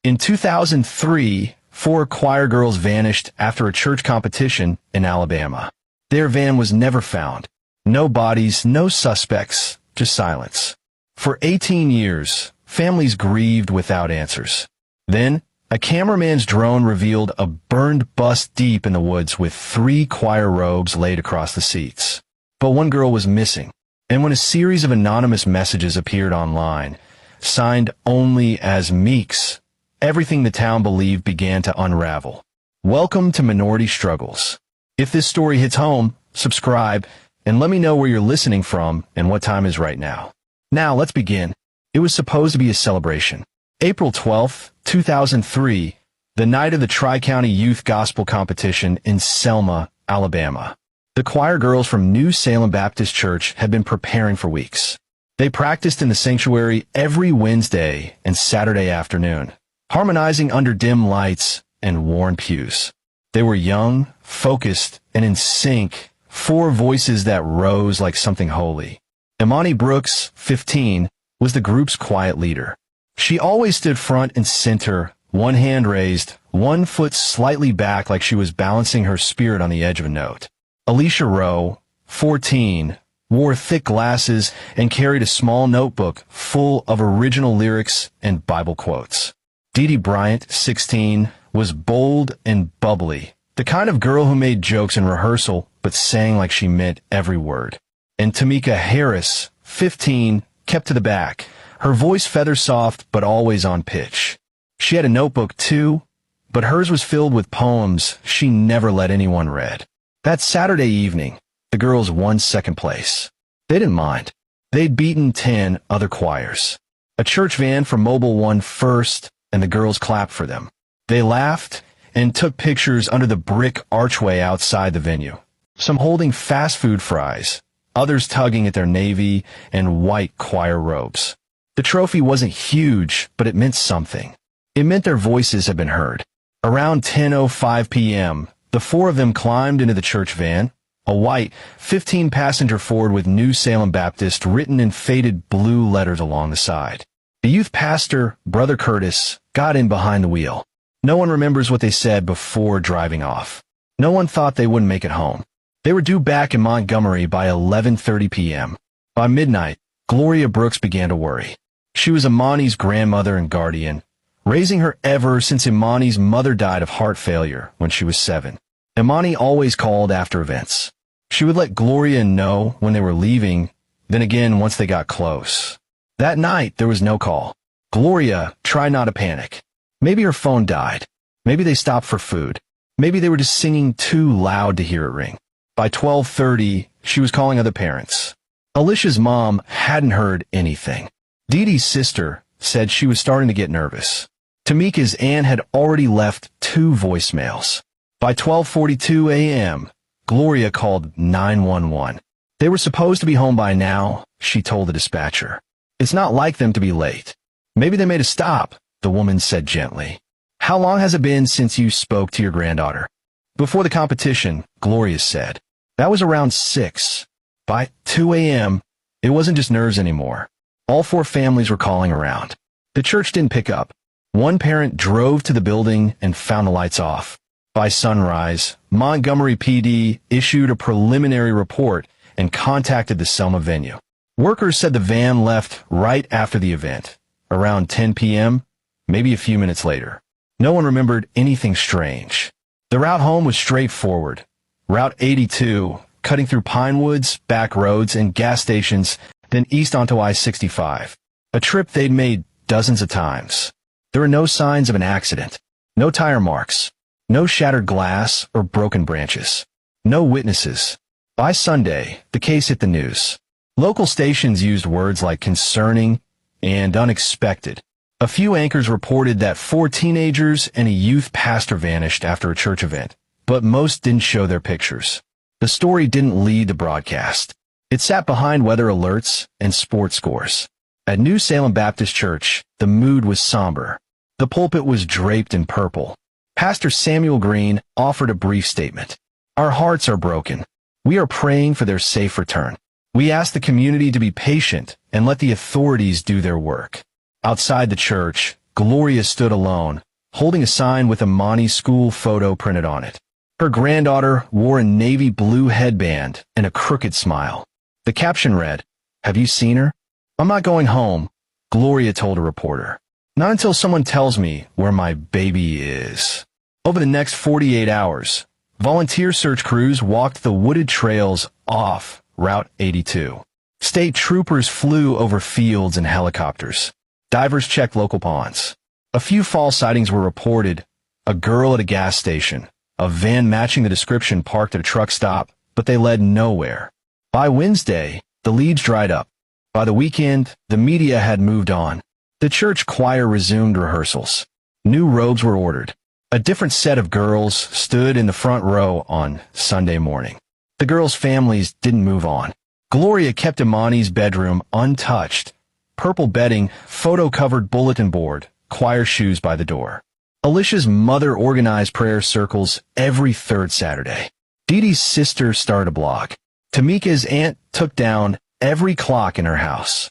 In 2003, four choir girls vanished after a church competition in Alabama. Their van was never found. No bodies, no suspects, just silence. For 18 years, families grieved without answers. Then, a cameraman's drone revealed a burned bus deep in the woods with 3 choir robes laid across the seats. But one girl was missing, and when a series of anonymous messages appeared online, signed only as Meeks, everything the town believed began to unravel. Welcome to Minority Struggles. If this story hits home, subscribe, and let me know where you're listening from and what time is right now. Now, let's begin. It was supposed to be a celebration. April 12, 2003, the night of the Tri-County Youth Gospel Competition in Selma, Alabama. The choir girls from New Salem Baptist Church had been preparing for weeks. They practiced in the sanctuary every Wednesday and Saturday afternoon, harmonizing under dim lights and worn pews. They were young, focused, and in sync, 4 voices that rose like something holy. Imani Brooks, 15, was the group's quiet leader. She always stood front and center, one hand raised, one foot slightly back like she was balancing her spirit on the edge of a note. Alicia Rowe, 14, wore thick glasses and carried a small notebook full of original lyrics and Bible quotes. Dee Dee Bryant, 16, was bold and bubbly, the kind of girl who made jokes in rehearsal but sang like she meant every word. And Tamika Harris, 15, kept to the back, her voice feather soft but always on pitch. She had a notebook too, but hers was filled with poems she never let anyone read. That Saturday evening, the girls won second place. They didn't mind. They'd beaten 10 other choirs. A church van from Mobile won first, and the girls clapped for them. They laughed and took pictures under the brick archway outside the venue, some holding fast food fries, others tugging at their navy and white choir robes. The trophy wasn't huge, but it meant something. It meant their voices had been heard. Around 10:05 p.m., the 4 of them climbed into the church van, a white 15-passenger Ford with New Salem Baptist written in faded blue letters along the side. The youth pastor, Brother Curtis, got in behind the wheel. No one remembers what they said before driving off. No one thought they wouldn't make it home. They were due back in Montgomery by 11:30 p.m. By midnight, Gloria Brooks began to worry. She was Imani's grandmother and guardian, raising her ever since Imani's mother died of heart failure when she was 7. Imani always called after events. She would let Gloria know when they were leaving, then again once they got close. That night, there was no call. Gloria tried not to panic. Maybe her phone died. Maybe they stopped for food. Maybe they were just singing too loud to hear it ring. By 12:30, she was calling other parents. Alicia's mom hadn't heard anything. Dee Dee's sister said she was starting to get nervous. Tamika's aunt had already left 2 voicemails. By 12:42 a.m., Gloria called 911. They were supposed to be home by now, she told the dispatcher. It's not like them to be late. Maybe they made a stop, the woman said gently. How long has it been since you spoke to your granddaughter? Before the competition, Gloria said. That was around 6. By 2 a.m., it wasn't just nerves anymore. All 4 families were calling around. The church didn't pick up. One parent drove to the building and found the lights off. By sunrise, Montgomery PD issued a preliminary report and contacted the Selma venue. Workers said the van left right after the event, around 10 p.m., maybe a few minutes later. No one remembered anything strange. The route home was straightforward. Route 82, cutting through pine woods, back roads, and gas stations, then east onto I-65. A trip they'd made dozens of times. There were no signs of an accident. No tire marks. No shattered glass or broken branches. No witnesses. By Sunday, the case hit the news. Local stations used words like concerning and unexpected. A few anchors reported that 4 teenagers and a youth pastor vanished after a church event, but most didn't show their pictures. The story didn't lead the broadcast. It sat behind weather alerts and sports scores. At New Salem Baptist Church, the mood was somber. The pulpit was draped in purple. Pastor Samuel Green offered a brief statement. Our hearts are broken. We are praying for their safe return. We ask the community to be patient and let the authorities do their work. Outside the church, Gloria stood alone, holding a sign with Imani's school photo printed on it. Her granddaughter wore a navy blue headband and a crooked smile. The caption read, "Have you seen her?" "I'm not going home," Gloria told a reporter. "Not until someone tells me where my baby is." Over the next 48 hours, volunteer search crews walked the wooded trails off Route 82. State troopers flew over fields and helicopters. Divers checked local ponds. A few false sightings were reported: a girl at a gas station, a van matching the description parked at a truck stop, but they led nowhere. By Wednesday, the leads dried up. By the weekend, the media had moved on. The church choir resumed rehearsals. New robes were ordered. A different set of girls stood in the front row on Sunday morning. The girls' families didn't move on. Gloria kept Imani's bedroom untouched. Purple bedding, photo-covered bulletin board, choir shoes by the door. Alicia's mother organized prayer circles every third Saturday. Dee Dee's sister started a blog. Tamika's aunt took down every clock in her house.